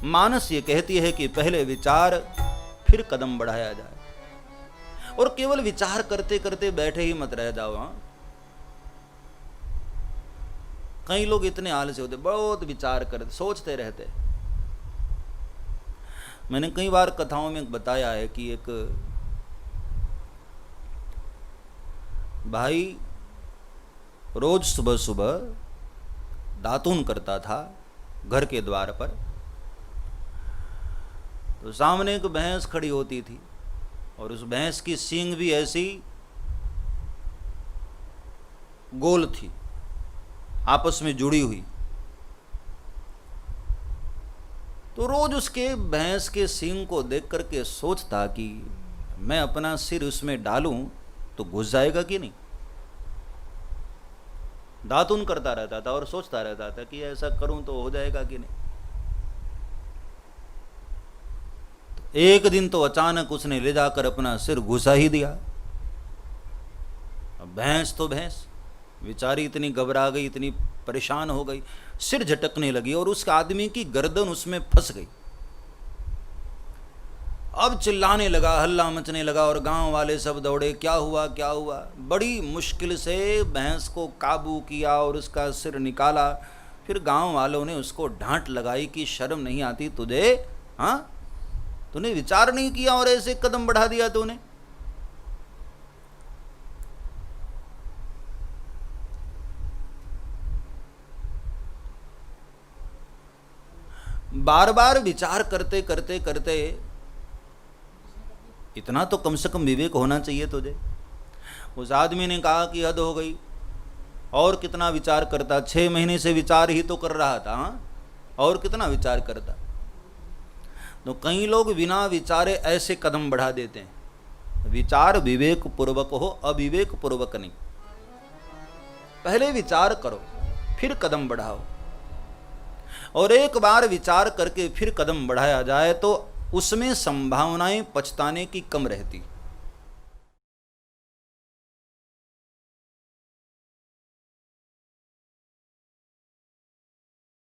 मानस ये कहती है कि पहले विचार फिर कदम बढ़ाया जाए, और केवल विचार करते करते बैठे ही मत रह जाओ। हाँ, कई लोग इतने आलसी होते, बहुत विचार करते, सोचते रहते। मैंने कई बार कथाओं में बताया है कि एक भाई रोज सुबह सुबह दातून करता था घर के द्वार पर, तो सामने एक भैंस खड़ी होती थी, और उस भैंस की सींग भी ऐसी गोल थी, आपस में जुड़ी हुई। तो रोज उसके भैंस के सींग को देख करके सोचता कि मैं अपना सिर उसमें डालूं तो घुस जाएगा कि नहीं। दातून करता रहता था और सोचता रहता था कि ऐसा करूं तो हो जाएगा कि नहीं। तो एक दिन तो अचानक उसने ले जाकर अपना सिर घुसा ही दिया। अब भैंस तो भैंस बेचारी इतनी घबरा गई, इतनी परेशान हो गई, सिर झटकने लगी और उस आदमी की गर्दन उसमें फंस गई। अब चिल्लाने लगा, हल्ला मचने लगा, और गांव वाले सब दौड़े, क्या हुआ क्या हुआ। बड़ी मुश्किल से भैंस को काबू किया और उसका सिर निकाला। फिर गांव वालों ने उसको डांट लगाई कि शर्म नहीं आती तुझे, हाँ, तूने विचार नहीं किया और ऐसे कदम बढ़ा दिया तूने। बार बार विचार करते करते करते इतना तो कम से कम विवेक होना चाहिए तुझे। उस आदमी ने कहा कि हद हो गई, और कितना विचार करता, 6 महीने से विचार ही तो कर रहा था। हाँ, और कितना विचार करता। तो कई लोग बिना विचारे ऐसे कदम बढ़ा देते हैं। विचार विवेक पूर्वक हो, अविवेक पूर्वक नहीं। पहले विचार करो फिर कदम बढ़ाओ, और एक बार विचार करके फिर कदम बढ़ाया जाए तो उसमें संभावनाएं पछताने की कम रहती।